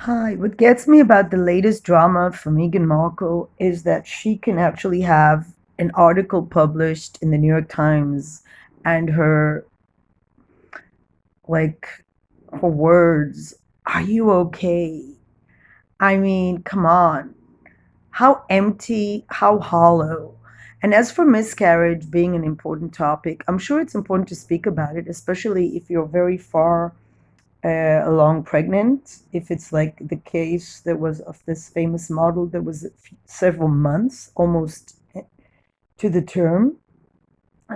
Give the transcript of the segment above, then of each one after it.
Hi, what gets me about the latest drama for Megan Markle is that she can actually have an article published in the New York Times and like, her words, "Are you okay?" I mean, come on. How empty, how hollow. And as for miscarriage being an important topic, I'm sure it's important to speak about it, especially if you're very far along pregnant. If it's like the case that was of this famous model that was several months almost to the term,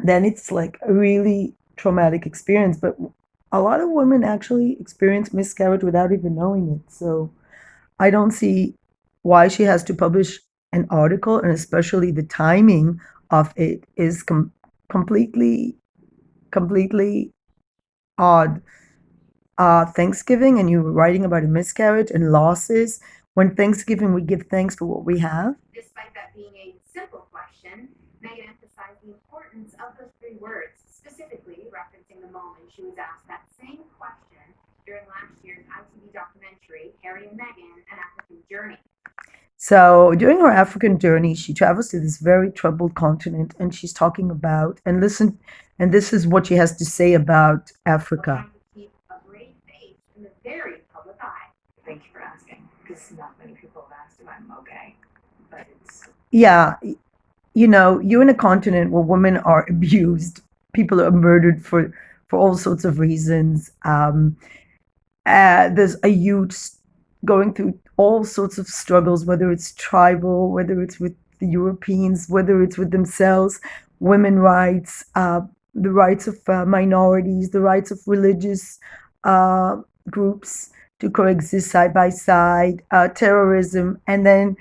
then it's like a really traumatic experience. But a lot of women actually experience miscarriage without even knowing it. So I don't see why she has to publish an article, and especially the timing of it is completely, completely odd. Thanksgiving and you were writing about a miscarriage and losses. When Thanksgiving, we give thanks for what we have. Despite that being a simple question, Megan emphasized the importance of those three words, specifically referencing the moment she was asked that same question during last year's ITV documentary, Harry and Meghan, An African Journey. So during her African journey, she travels to this very troubled continent and she's talking about, and listen, and this is what she has to say about While Africa. trying to keep a brave face in the very public eye. Thank you for asking, because not many people have asked if I'm okay. But it's Yeah, you're in a continent where women are abused, people are murdered for all sorts of reasons. There's a huge going through all sorts of struggles, whether it's tribal, whether it's with the Europeans, whether it's with themselves, women rights, the rights of minorities, the rights of religious uh, groups to coexist side by side, terrorism, and then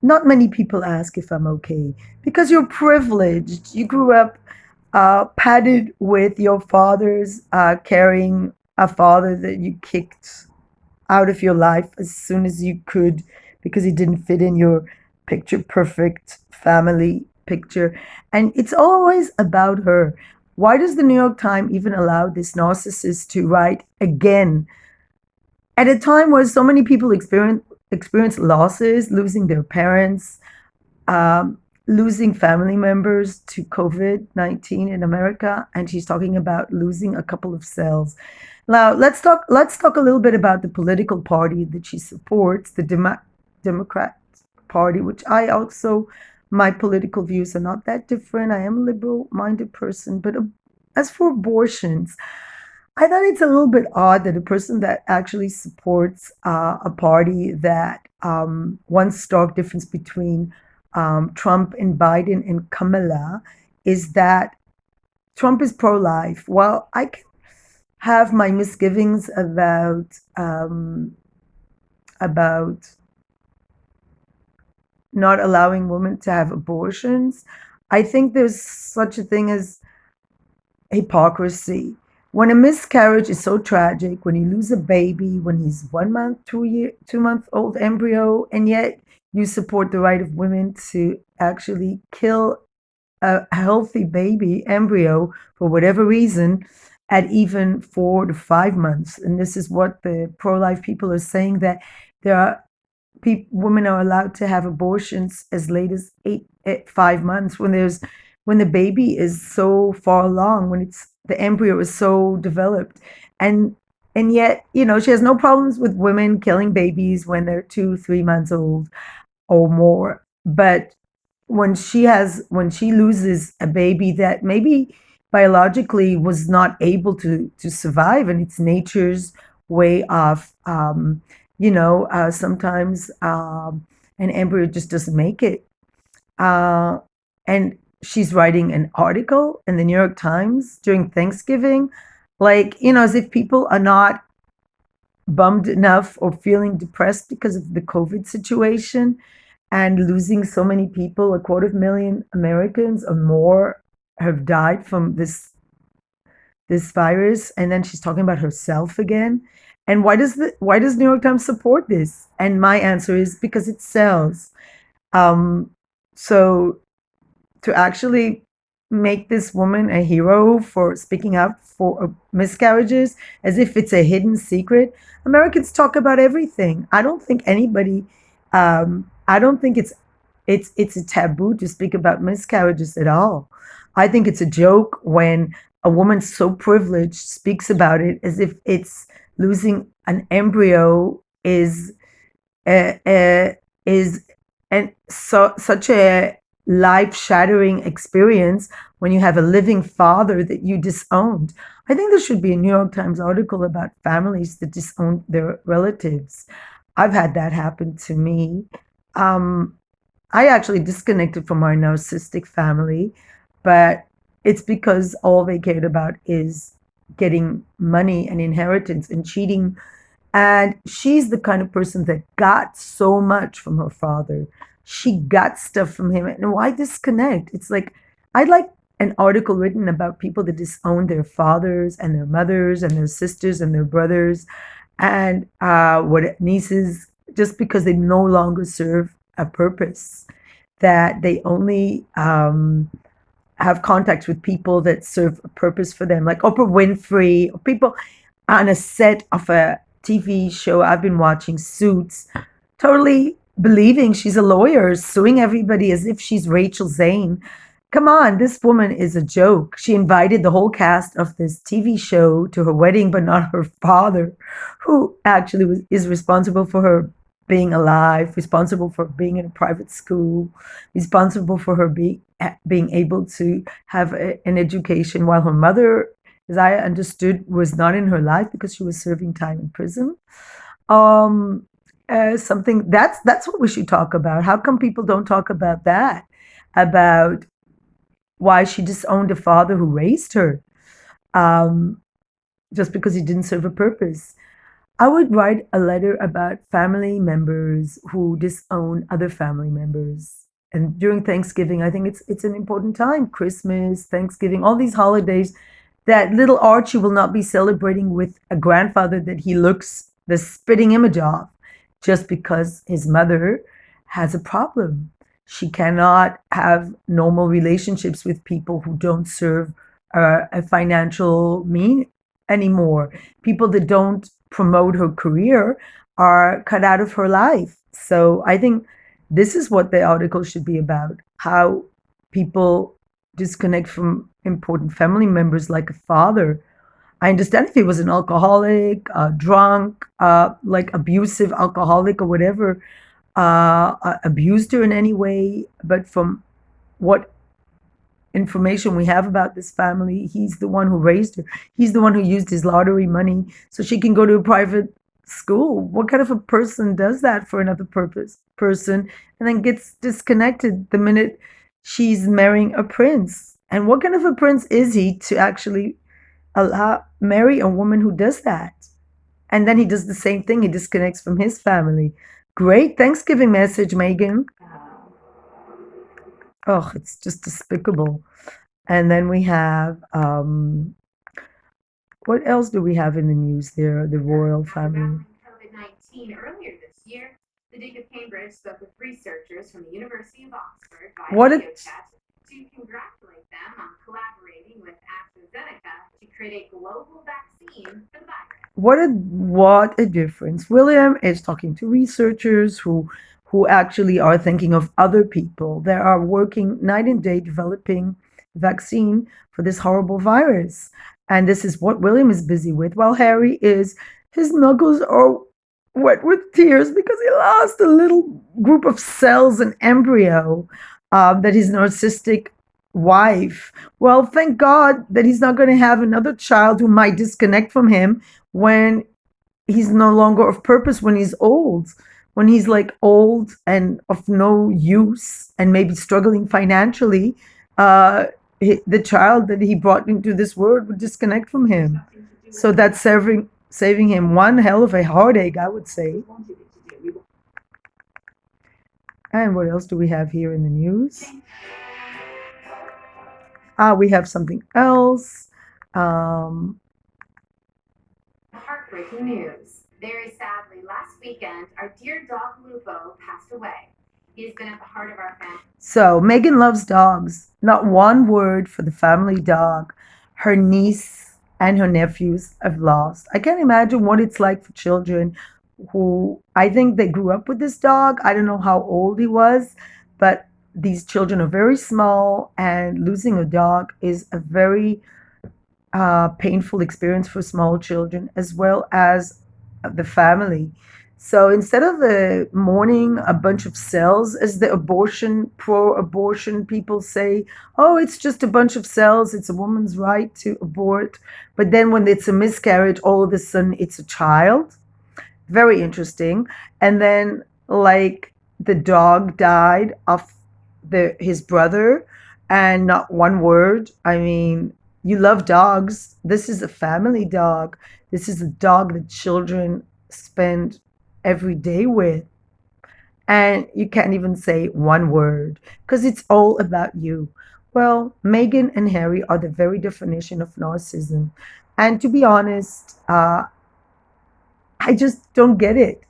not many people ask if I'm okay because you're privileged. You grew up padded with your father's carrying a father that you kicked out of your life as soon as you could because he didn't fit in your picture perfect family picture. And it's always about her. Why does the New York Times even allow this narcissist to write again at a time where so many people experience losses, losing their parents, losing family members to COVID-19 in America, and she's talking about losing a couple of cells. Now let's talk a little bit about the political party that she supports, the Democrat Party, which I also, my political views are not that different. I am a liberal-minded person, but as for abortions, I thought it's a little bit odd that a person that actually supports a party that one stark difference between Trump and Biden and Kamala is that Trump is pro-life. While I can have my misgivings about not allowing women to have abortions, I think there's such a thing as hypocrisy. When a miscarriage is so tragic, when you lose a baby, when he's 1 month, 2 year, 2 month old embryo, and yet you support the right of women to actually kill a healthy baby embryo for whatever reason at even 4 to 5 months. And this is what the pro life people are saying, that there are women are allowed to have abortions as late as 5 months when the baby is so far along, when it's the embryo is so developed, and and yet she has no problems with women killing babies when they're 2 3 months old or more. But when she loses a baby that maybe biologically was not able to survive, and it's nature's way of sometimes an embryo just doesn't make it, uh, and she's writing an article in the New York Times during Thanksgiving, like, as if people are not bummed enough or feeling depressed because of the COVID situation and losing so many people. 250,000 Americans or more have died from this virus, and then she's talking about herself again. And why does New York Times support this? And my answer is because it sells. Um, so to actually make this woman a hero for speaking out for miscarriages as if it's a hidden secret. Americans talk about everything. I don't think anybody, I don't think it's a taboo to speak about miscarriages at all. I think it's a joke when a woman so privileged speaks about it as if it's losing an embryo uh, uh, is and so such a life shattering experience when you have a living father that you disowned. I think there should be a New York Times article about families that disown their relatives. I've had that happen to me. Um, I actually disconnected from our narcissistic family, but it's because all they cared about is getting money and inheritance and cheating, and she's the kind of person that got so much from her father. She got stuff from him. And why disconnect? It's like, I'd like an article written about people that disown their fathers and their mothers and their sisters and their brothers and what nieces just because they no longer serve a purpose, that they only have contacts with people that serve a purpose for them, like Oprah Winfrey, or people on a set of a TV show I've been watching, Suits, totally believing she's a lawyer, suing everybody as if she's Rachel Zane. Come on, this woman is a joke. She invited the whole cast of this TV show to her wedding, but not her father, who actually is responsible for her being alive, responsible for being in a private school, responsible for her being able to have an education, while her mother, as I understood, was not in her life because she was serving time in prison. Um, something that's what we should talk about. How come people don't talk about that? About why she disowned a father who raised her, um, just because he didn't serve a purpose. I would write a letter about family members who disown other family members. And during Thanksgiving, I think it's an important time. Christmas, Thanksgiving, all these holidays that little Archie will not be celebrating with a grandfather that he looks the spitting image of just because his mother has a problem. She cannot have normal relationships with people who don't serve a financial mean anymore. People that don't promote her career are cut out of her life. So I think this is what the article should be about: how people disconnect from important family members like a father. I understand if he was an alcoholic, drunk, like abusive alcoholic or whatever, abused her in any way, but from what information we have about this family, he's the one who raised her. He's the one who used his lottery money so she can go to a private school. What kind of a person does that for another person and then gets disconnected the minute she's marrying a prince? And what kind of a prince is he to actually marry a woman who does that? And then he does the same thing. He disconnects from his family. Great Thanksgiving message, Megan. Oh, it's just despicable. And then we have what else do we have in the news there? The royal After family. battling COVID-19 earlier this year, the Duke of Cambridge spoke with researchers from the University of Oxford via What a video chat to congratulate them on collaborating with AstraZeneca to create a global vaccine for the virus. what a difference. William is talking to researchers who actually are thinking of other people. They are working night and day developing a vaccine for this horrible virus. And this is what William is busy with, while Harry is, his knuckles are wet with tears because he lost a little group of cells, an embryo, that his narcissistic wife. Well, thank God that he's not going to have another child who might disconnect from him when he's no longer of purpose, when he's old, when he's like old and of no use and maybe struggling financially. uh the child that he brought into this world would disconnect from him, so that's saving him one hell of a heartache, I would say. And what else do we have here in the news? We have something else. um Heartbreaking news. Very sadly, last weekend, our dear dog Lupo passed away. He has been at the heart of our family. So Megan loves dogs. Not one word for the family dog. Her niece and her nephews have lost. I can't imagine what it's like for children who I think they grew up with this dog. I don't know how old he was, but these children are very small, and losing a dog is a very painful experience for small children as well as the family. So instead of mourning a bunch of cells, as the pro abortion people say, oh, it's just a bunch of cells, it's a woman's right to abort. But then when it's a miscarriage, all of a sudden it's a child. Very interesting. And then, like, the dog died of his brother, and not one word. I mean, you love dogs. This is a family dog. This is a dog that children spend every day with, and you can't even say one word because it's all about you. Well, Meghan and Harry are the very definition of narcissism. And to be honest, I just don't get it.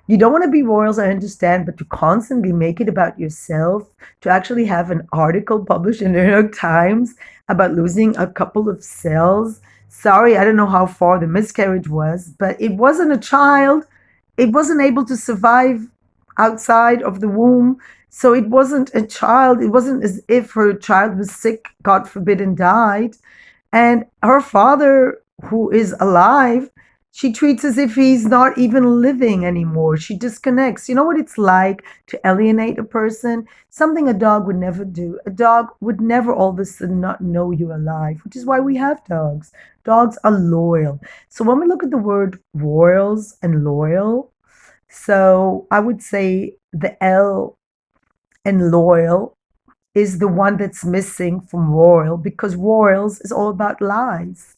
You don't want to be royals, I understand, but to constantly make it about yourself, to actually have an article published in the New York Times about losing a couple of cells. Sorry, I don't know how far the miscarriage was, but it wasn't a child. It wasn't able to survive outside of the womb. So it wasn't a child. It wasn't as if her child was sick, God forbid, and died. And her father, who is alive, she treats as if he's not even living anymore. She disconnects. You know what it's like to alienate a person? Something a dog would never do. A dog would never all of a sudden not know you're alive, which is why we have dogs. Dogs are loyal. So when we look at the word royals and loyal, so I would say the L in loyal is the one that's missing from royal, because royals is all about lies.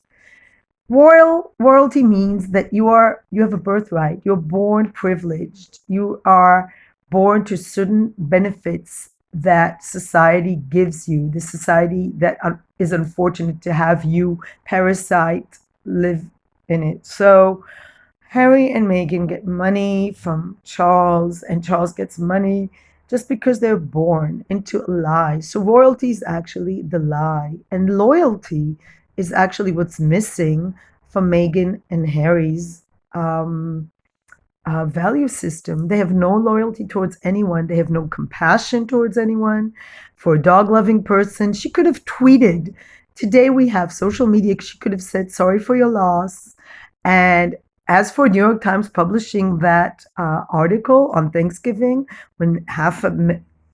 Royalty means that you have a birthright. You're born privileged. You are born to certain benefits that society gives you. The society that is unfortunate to have you parasite live in it. So Harry and Meghan get money from Charles, and Charles gets money just because they're born into a lie. So royalty is actually the lie, and loyalty is actually what's missing from Meghan and Harry's value system. They have no loyalty towards anyone. They have no compassion towards anyone. For a dog loving person, she could have tweeted. Today we have social media. She could have said, sorry for your loss. And as for New York Times publishing that article on Thanksgiving, when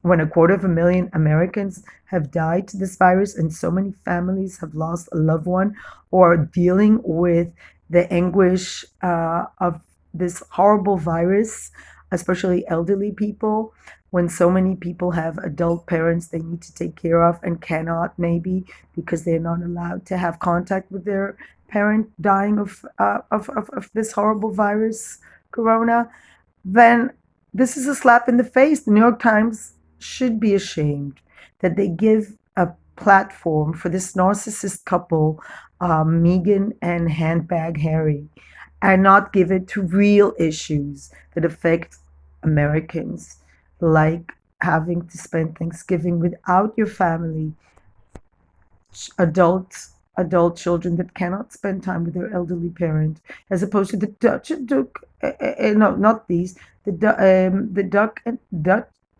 when a quarter of a million Americans have died to this virus, and so many families have lost a loved one or are dealing with the anguish of this horrible virus, especially elderly people, when so many people have adult parents they need to take care of and cannot, maybe because they're not allowed to have contact with their parent dying of this horrible virus, corona, then this is a slap in the face. The New York Times should be ashamed that they give a platform for this narcissist couple, Meghan and Handbag Harry, and not give it to real issues that affect Americans, like having to spend Thanksgiving without your family, adult children that cannot spend time with their elderly parent, as opposed to the Dutch and Duke. No, not these. The Duck and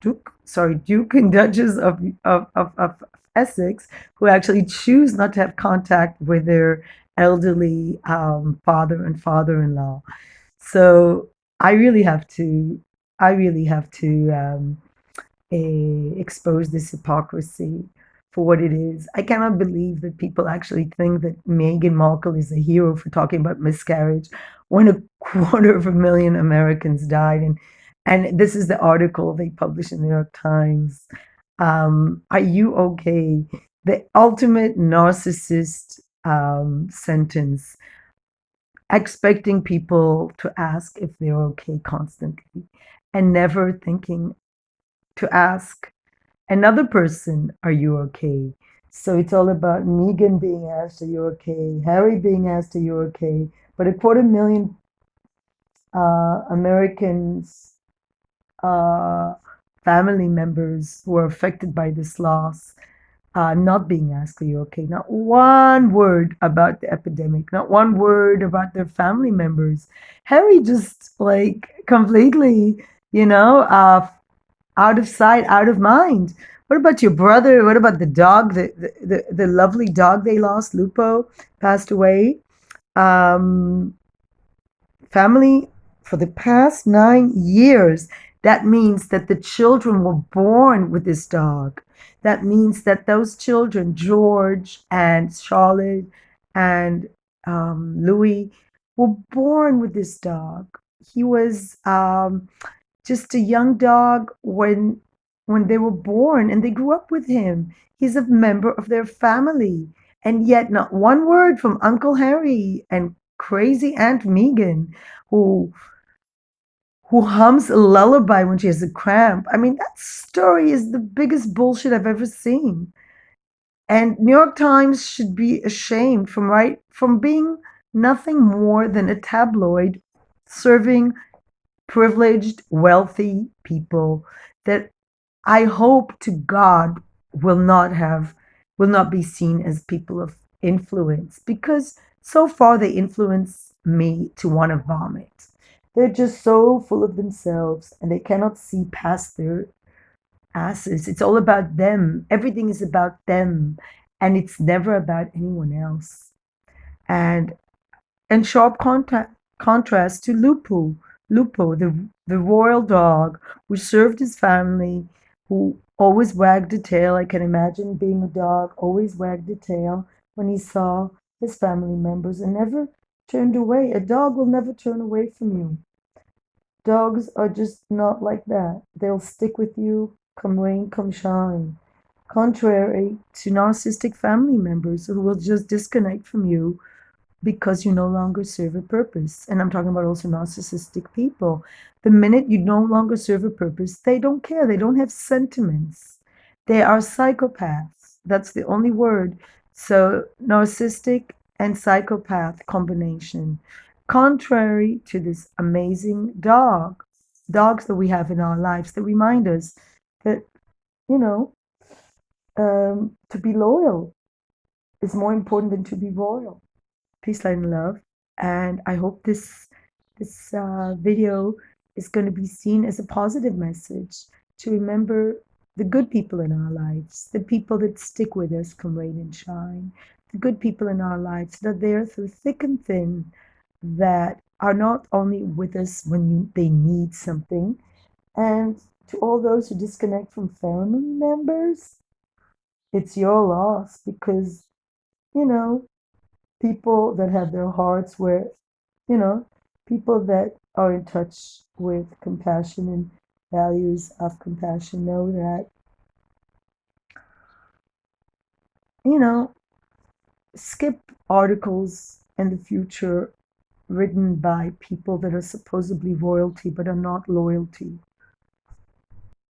Duke. Sorry, Duke and Duchess of Essex, who actually choose not to have contact with their elderly father and father-in-law. So I really have to. I really have to expose this hypocrisy for what it is. I cannot believe that people actually think that Meghan Markle is a hero for talking about miscarriage when a quarter of a million Americans died. And this is the article they published in the New York Times. Are you okay? The ultimate narcissist sentence, expecting people to ask if they're okay constantly and never thinking to ask another person, are you okay? So it's all about Megan being asked, are you okay? Harry being asked, are you okay? But a quarter million Americans uh, family members who are affected by this loss not being asked, are you okay? Not one word about the epidemic, not one word about their family members. Harry just like completely, you know, out of sight, out of mind. What about your brother? What about the dog, the lovely dog they lost? Lupo passed away. Um, family for the past 9 years. That means that the children were born with this dog. That means that those children, George and Charlotte and Louis, were born with this dog. He was just a young dog when they were born, and they grew up with him. He's a member of their family, and yet not one word from Uncle Harry and crazy Aunt Megan, who hums a lullaby when she has a cramp. I mean, that story is the biggest bullshit I've ever seen. And New York Times should be ashamed from being nothing more than a tabloid serving privileged, wealthy people that I hope to God will not have will not be seen as people of influence, because so far they influence me to want to vomit. They're just so full of themselves and they cannot see past their asses. It's all about them. Everything is about them and it's never about anyone else. And sharp contrast to Lupo, the royal dog who served his family, who always wagged a tail. I can imagine being a dog, always wagged a tail when he saw his family members and never turned away. A dog will never turn away from you. Dogs are just not like that. They'll stick with you come rain, come shine. Contrary to narcissistic family members who will just disconnect from you because you no longer serve a purpose. And I'm talking about also narcissistic people. The minute you no longer serve a purpose, they don't care. They don't have sentiments. They are psychopaths. That's the only word. So, narcissistic and psychopath combination. Contrary to this amazing dogs that we have in our lives that remind us that, you know, to be loyal is more important than to be royal. Peace, light, and love. And I hope this video is going to be seen as a positive message to remember the good people in our lives, the people that stick with us come rain and shine, the good people in our lives that are there through thick and thin, that are not only with us when they need something. And to all those who disconnect from family members, it's your loss because, you know, people that have their hearts where, you know, people that are in touch with compassion and values of compassion know that, you know, skip articles in the future written by people that are supposedly royalty but are not loyalty.